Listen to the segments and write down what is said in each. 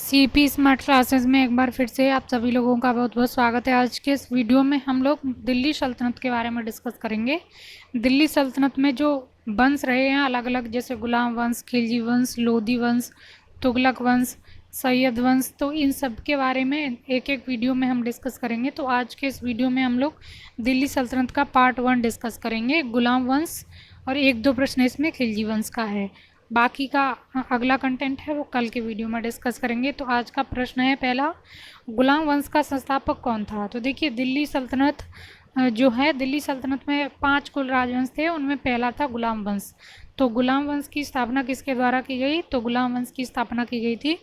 CP smart classes में एक बार फिर से आप सभी लोगों का बहुत बहुत स्वागत है। आज के इस वीडियो में हम लोग दिल्ली सल्तनत के बारे में डिस्कस करेंगे। दिल्ली सल्तनत में जो वंश रहे हैं अलग अलग, जैसे गुलाम वंश, खिलजी वंश, लोधी वंश, तुगलक वंश, सैयद वंश, तो इन सब के बारे में एक एक वीडियो में हम डिस्कस करेंगे। तो आज के इस वीडियो में हम लोग दिल्ली सल्तनत का पार्ट 1 डिस्कस करेंगे, गुलाम वंश, और एक दो प्रश्न इसमें खिलजी वंश का है। बाकी का अगला कंटेंट है वो कल के वीडियो में डिस्कस करेंगे। तो आज का प्रश्न है पहला, गुलाम वंश का संस्थापक कौन था? तो देखिए, दिल्ली सल्तनत जो है, दिल्ली सल्तनत में 5 कुल राजवंश थे, उनमें पहला था गुलाम वंश। तो गुलाम वंश की स्थापना किसके द्वारा की गई? तो गुलाम वंश की स्थापना की गई थी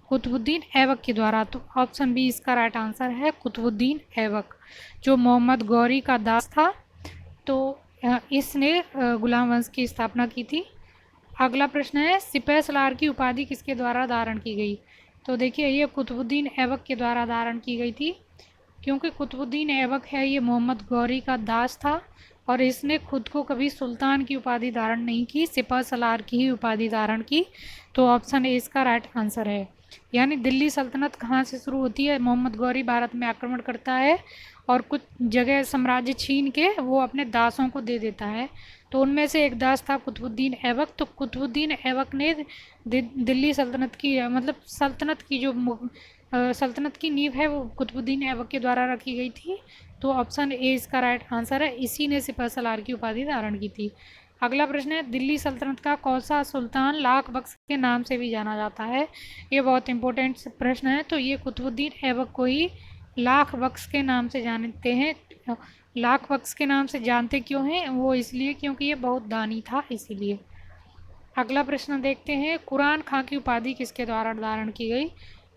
कुतुबुद्दीन ऐबक के द्वारा। तो ऑप्शन बी इसका राइट आंसर है, कुतुबुद्दीन ऐबक, जो मोहम्मद गौरी का दास था। तो इसने गुलाम वंश की स्थापना की थी। अगला प्रश्न है, सिपह सलार की उपाधि किसके द्वारा धारण की गई? तो देखिए, ये कुतुबुद्दीन ऐबक के द्वारा धारण की गई थी। क्योंकि कुतुबुद्दीन ऐबक है, ये मोहम्मद गौरी का दास था और इसने खुद को कभी सुल्तान की उपाधि धारण नहीं की, सिपह सलार की ही उपाधि धारण की। तो ऑप्शन ए इसका राइट आंसर है। यानी दिल्ली सल्तनत कहाँ से शुरू होती है? मोहम्मद गौरी भारत में आक्रमण करता है और कुछ जगह साम्राज्य छीन के वो अपने दासों को दे देता है। तो उनमें से एक दास था कुतुबुद्दीन ऐबक। तो कुतुबुद्दीन ऐबक ने दिल्ली सल्तनत की मतलब सल्तनत की जो सल्तनत की नींव है वो कुतुबुद्दीन ऐबक के द्वारा रखी गई थी। तो ऑप्शन ए इसका राइट आंसर है, इसी ने सिपह सलार की उपाधि धारण की थी। अगला प्रश्न है, दिल्ली सल्तनत का कौन सा सुल्तान लाख बख्श के नाम से भी जाना जाता है? ये बहुत इंपॉर्टेंट प्रश्न है। तो ये कुतुबुद्दीन ऐबक को ही लाख बख्श के नाम से जानते हैं। लाख बख्श के नाम से जानते क्यों हैं? वो इसलिए क्योंकि ये बहुत दानी था, इसीलिए। अगला प्रश्न देखते हैं, कुरान खां की उपाधि किसके द्वारा धारण की गई?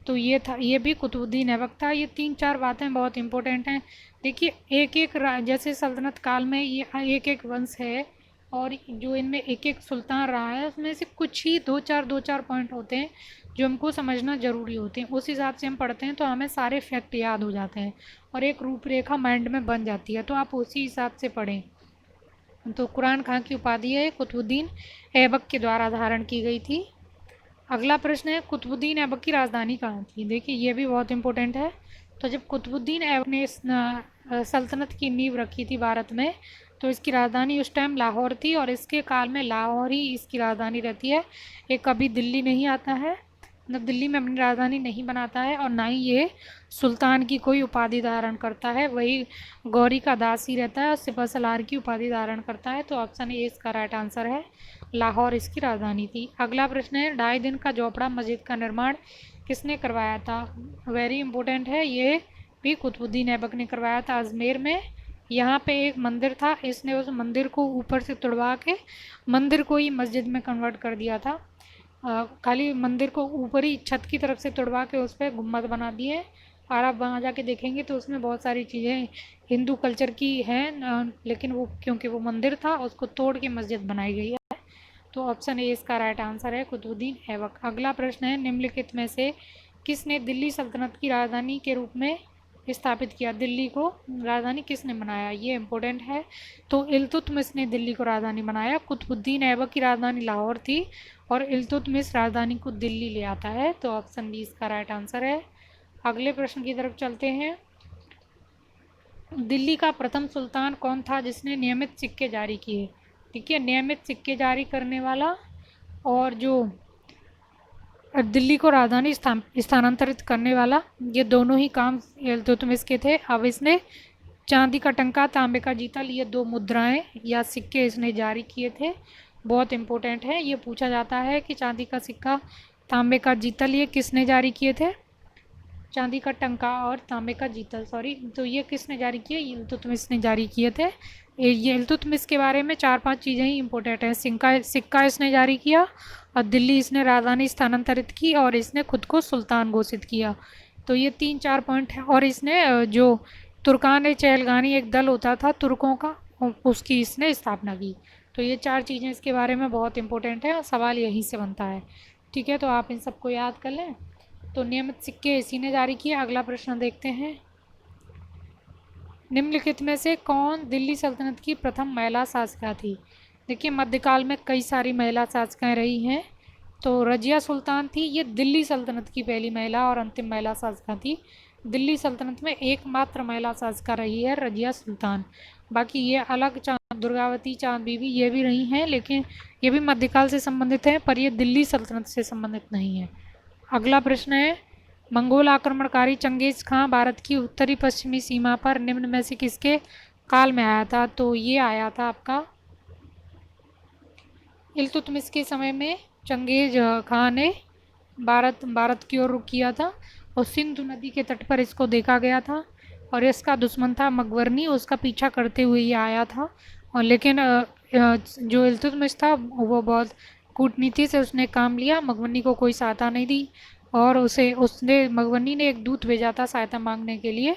तो ये भी कुतुबुद्दीन ऐबक था। ये 3-4 बातें बहुत इंपॉर्टेंट हैं। देखिए, एक एक जैसे सल्तनत काल में ये एक एक वंश है और जो इनमें एक एक सुल्तान रहा है, उसमें से कुछ ही दो चार पॉइंट होते हैं जो हमको समझना ज़रूरी होते हैं। उस हिसाब से हम पढ़ते हैं तो हमें सारे फैक्ट याद हो जाते हैं और एक रूपरेखा माइंड में बन जाती है। तो आप उसी हिसाब से पढ़ें। तो कुरान खां की उपाधि है कुतुबुद्दीन ऐबक के द्वारा धारण की गई थी। अगला प्रश्न है, कुतुबुद्दीन ऐबक की राजधानी कहाँ थी? देखिए, ये भी बहुत इंपॉर्टेंट है। तो जब कुतुबुद्दीन ऐबक ने इस सल्तनत की नींव रखी थी भारत में, तो इसकी राजधानी उस टाइम लाहौर थी और इसके काल में लाहौर ही इसकी राजधानी रहती है। ये कभी दिल्ली नहीं आता है, मतलब दिल्ली में अपनी राजधानी नहीं बनाता है और ना ही ये सुल्तान की कोई उपाधि धारण करता है। वही गौरी का दास ही रहता है और सिपह सलार की उपाधि धारण करता है। तो ऑप्शन ए इसका राइट आंसर है, लाहौर इसकी राजधानी थी। अगला प्रश्न है, 2.5 दिन का झोपड़ा मस्जिद का निर्माण किसने करवाया था? वेरी इंपॉर्टेंट है, ये भी कुतुबुद्दीन ऐबक ने करवाया था अजमेर में। यहाँ पे एक मंदिर था, इसने उस मंदिर को ऊपर से तुड़वा के मंदिर को ही मस्जिद में कन्वर्ट कर दिया था। खाली मंदिर को ऊपर ही छत की तरफ से तुड़वा के उस पर गुम्बद बना दिए। और आप वहाँ जाके देखेंगे तो उसमें बहुत सारी चीज़ें हिंदू कल्चर की हैं, लेकिन वो क्योंकि वो मंदिर था उसको तोड़ के मस्जिद बनाई गई है। तो ऑप्शन ए इसका राइट आंसर है, कुतुबुद्दीन ऐबक। अगला प्रश्न है, निम्नलिखित में से किसने दिल्ली सल्तनत की राजधानी के रूप में स्थापित किया? दिल्ली को राजधानी किसने बनाया? ये इंपॉर्टेंट है। तो इल्तुतमिश ने दिल्ली को राजधानी बनाया। कुतुबुद्दीन ऐबक की राजधानी लाहौर थी और इल्तुतमिश राजधानी को दिल्ली ले आता है। तो ऑप्शन बी इसका राइट आंसर है। अगले प्रश्न की तरफ चलते हैं, दिल्ली का प्रथम सुल्तान कौन था जिसने नियमित सिक्के जारी किए? ठीक है, नियमित सिक्के जारी करने वाला और जो दिल्ली को राजधानी स्थानांतरित करने वाला, ये दोनों ही काम इल्तुतमिश के थे। अब इसने चांदी का टंका, तांबे का जीतल, ये 2 मुद्राएं या सिक्के इसने जारी किए थे। बहुत इंपॉर्टेंट है, ये पूछा जाता है कि चांदी का सिक्का, तांबे का जीतल ये किसने जारी किए थे? चांदी का टंका और तांबे का जीतल, सॉरी, तो ये किसने जारी किए? इल्तुतमिश ने जारी किए थे। ये इल्तुतमिश के बारे में 4-5 चीज़ें ही इंपॉर्टेंट हैं। सिक्का इसने जारी किया और दिल्ली इसने राजधानी स्थानांतरित की और इसने खुद को सुल्तान घोषित किया। तो ये 3-4 पॉइंट है। और इसने जो तुर्कान चहलगानी एक दल होता था तुर्कों का, उसकी इसने स्थापना की। तो ये 4 चीज़ें इसके बारे में बहुत इंपॉर्टेंट है और सवाल यहीं से बनता है। ठीक है, तो आप इन सबको याद कर लें। तो नियमित सिक्के इसी ने जारी किए। अगला प्रश्न देखते हैं, निम्नलिखित में से कौन दिल्ली सल्तनत की प्रथम महिला शासिका थी? देखिए, मध्यकाल में कई सारी महिला शासिकाएं रही हैं, तो रजिया सुल्तान थी, ये दिल्ली सल्तनत की पहली महिला और अंतिम महिला शासक थी। दिल्ली सल्तनत में एकमात्र महिला शासक रही है रजिया सुल्तान। बाकी ये अलग चांद, दुर्गावती, चांद बीबी ये भी रही हैं, लेकिन ये भी मध्यकाल से संबंधित हैं, पर ये दिल्ली सल्तनत से संबंधित नहीं है। अगला प्रश्न है, मंगोल आक्रमणकारी चंगेज खां भारत की उत्तरी पश्चिमी सीमा पर निम्न में से किसके काल में आया था? तो ये आया था आपका इल्तुतमिश के समय में। चंगेज खां ने भारत की ओर रुख किया था और सिंधु नदी के तट पर इसको देखा गया था और इसका दुश्मन था मकबरनी, उसका पीछा करते हुए ये आया था। और लेकिन जो इल्तुतमिश था वो बहुत कूटनीति से उसने काम लिया, मकबरनी को कोई सहायता नहीं दी और उसने मकबरनी ने एक दूत भेजा था सहायता मांगने के लिए,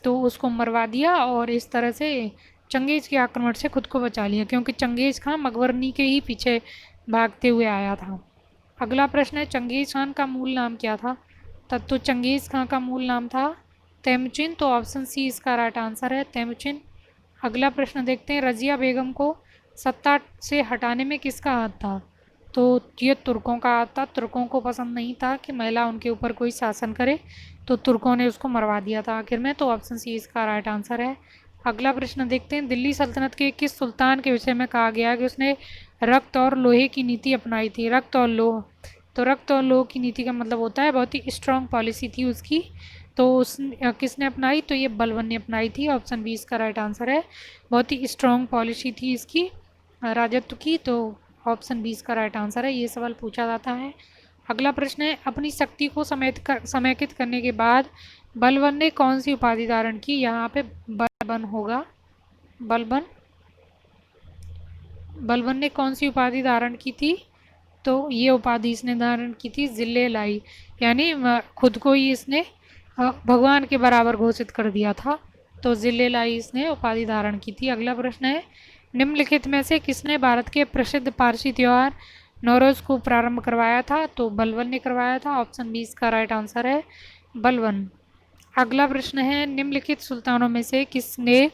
तो उसको मरवा दिया और इस तरह से चंगेज के आक्रमण से खुद को बचा लिया, क्योंकि चंगेज खां मकबरनी के ही पीछे भागते हुए आया था। अगला प्रश्न है, चंगेज खान का मूल नाम क्या था? तब तो चंगेज खां का मूल नाम था तेमुचिन, तो ऑप्शन सी इसका राइट आंसर है, तेमुचिन। अगला प्रश्न देखते हैं, रजिया बेगम को सत्ता से हटाने में किसका हाथ था? तो ये तुर्कों का हाथ था। तुर्कों को पसंद नहीं था कि महिला उनके ऊपर कोई शासन करे, तो तुर्कों ने उसको मरवा दिया था आखिर में, तो ऑप्शन सी इसका राइट आंसर है। अगला प्रश्न देखते हैं, दिल्ली सल्तनत के किस सुल्तान के विषय में कहा गया कि उसने रक्त और लोहे की नीति अपनाई थी? रक्त और लोह, तो रक्त और लोह की नीति का मतलब होता है बहुत ही स्ट्रांग पॉलिसी थी उसकी, तो उस किसने अपनाई? तो ये बलबन ने अपनाई थी, ऑप्शन बी इसका राइट आंसर है। बहुत ही स्ट्रांग पॉलिसी थी इसकी राजत्व की, तो ऑप्शन बी इसका राइट आंसर है। ये सवाल पूछा जाता है। अगला प्रश्न है, अपनी शक्ति को समेकित करने के बाद बलबन ने कौन सी उपाधि धारण की? यहाँ पे बलबन होगा, बलबन ने कौन सी उपाधि धारण की थी? तो ये उपाधि इसने धारण की थी जिले लाई, यानी खुद को ही इसने भगवान के बराबर घोषित कर दिया था, तो जिले लाई इसने उपाधि धारण की थी। अगला प्रश्न है, निम्नलिखित में से किसने भारत के प्रसिद्ध पारसी त्योहार नौरोज़ को प्रारंभ करवाया था? तो बलबन ने करवाया था, ऑप्शन बी इसका राइट आंसर है, बलबन। अगला प्रश्न है, निम्नलिखित सुल्तानों में से किसने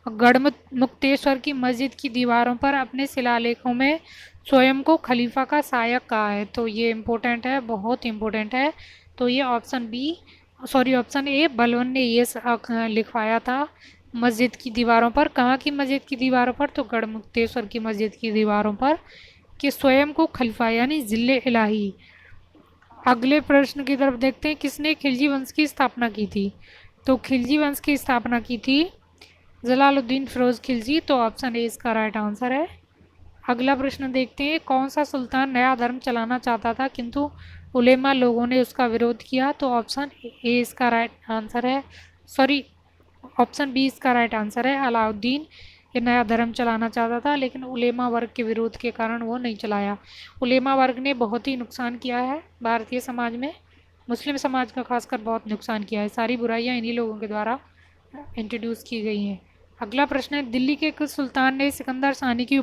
गढ़मुक्तेश्वर की मस्जिद की दीवारों पर अपने शिलालेखों में स्वयं को खलीफा का सहायक कहा है? तो ये इम्पोर्टेंट है, बहुत इम्पोर्टेंट है। तो ये ऑप्शन ए बलबन ने ये लिखवाया था मस्जिद की दीवारों पर। कहाँ की मस्जिद की दीवारों पर? तो गढ़मुक्तेश्वर की मस्जिद की दीवारों पर, कि स्वयं को खलीफा यानी जिले इलाही। अगले प्रश्न की तरफ देखते हैं, किसने खिलजी वंश की स्थापना की थी? तो खिलजी वंश की स्थापना की थी जलालुद्दीन फिरोज खिलजी, तो ऑप्शन ए इसका राइट आंसर है। अगला प्रश्न देखते हैं, कौन सा सुल्तान नया धर्म चलाना चाहता था किंतु उलेमा लोगों ने उसका विरोध किया? तो ऑप्शन ए इसका राइट आंसर है, ऑप्शन बी इसका राइट आंसर है, अलाउद्दीन। ये नया धर्म चलाना चाहता था, लेकिन उलेमा वर्ग के विरोध के कारण वो नहीं चलाया। उलेमा वर्ग ने बहुत ही नुकसान किया है भारतीय समाज में, मुस्लिम समाज का खासकर बहुत नुकसान किया है। सारी बुराइयां इन्हीं लोगों के द्वारा इंट्रोड्यूस की गई हैं। अगला प्रश्न है, दिल्ली के किस सुल्तान ने सिकंदर सानी की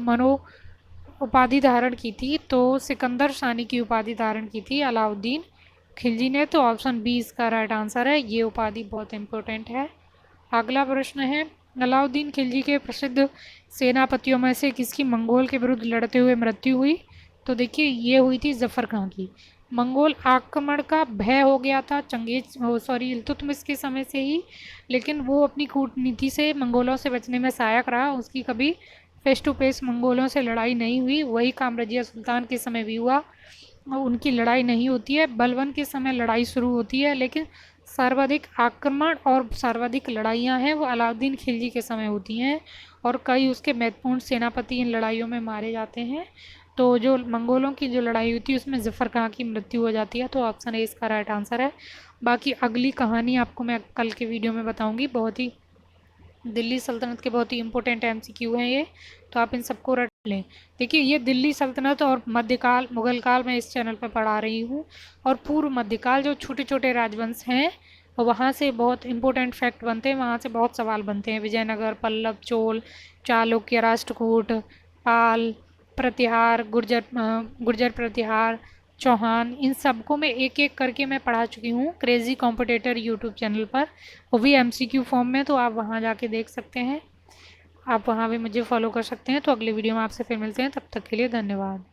उपाधि धारण की थी? तो सिकंदर सानी की उपाधि धारण की थी अलाउद्दीन खिलजी ने, तो ऑप्शन बी इसका राइट आंसर है। ये उपाधि बहुत इंपॉर्टेंट है। अगला प्रश्न है, अलाउद्दीन खिलजी के प्रसिद्ध सेनापतियों में से किसकी मंगोल के विरुद्ध लड़ते हुए मृत्यु हुई? तो देखिए, ये हुई थी जफर खां की। मंगोल आक्रमण का भय हो गया था इल्तुतमिश के समय से ही, लेकिन वो अपनी कूटनीति से मंगोलों से बचने में सहायक रहा। उसकी कभी फेस टू फेस मंगोलों से लड़ाई नहीं हुई। वही काम रजिया सुल्तान के समय भी हुआ, उनकी लड़ाई नहीं होती है। बलबन के समय लड़ाई शुरू होती है, लेकिन सर्वाधिक आक्रमण और सर्वाधिक लड़ाइयाँ हैं वो अलाउद्दीन खिलजी के समय होती हैं, और कई उसके महत्वपूर्ण सेनापति इन लड़ाइयों में मारे जाते हैं। तो जो मंगोलों की जो लड़ाई हुई थी उसमें जफ़र खां की मृत्यु हो जाती है, तो ऑप्शन ए इसका राइट आंसर है। बाकी अगली कहानी आपको मैं कल के वीडियो में बताऊंगी। बहुत ही दिल्ली सल्तनत के बहुत ही इंपॉर्टेंट एमसीक्यू हैं ये, तो आप इन सबको रट लें। देखिए, ये दिल्ली सल्तनत और मध्यकाल, मुगल काल मैं इस चैनल पर पढ़ा रही हूँ, और पूर्व मध्यकाल जो छोटे छोटे राजवंश हैं वहाँ से बहुत इंपॉर्टेंट फैक्ट बनते हैं, वहाँ से बहुत सवाल बनते हैं। विजयनगर, पल्लव, चोल, चालुक्य, राष्ट्रकूट, पाल, प्रतिहार, गुर्जर प्रतिहार, चौहान, इन सबको मैं एक एक करके मैं पढ़ा चुकी हूँ क्रेजी कॉम्पिटिटर यूट्यूब चैनल पर, वो भी एमसीक्यू फॉर्म में, तो आप वहाँ जाके देख सकते हैं। आप वहाँ भी मुझे फॉलो कर सकते हैं। तो अगले वीडियो में आपसे फिर मिलते हैं, तब तक के लिए धन्यवाद।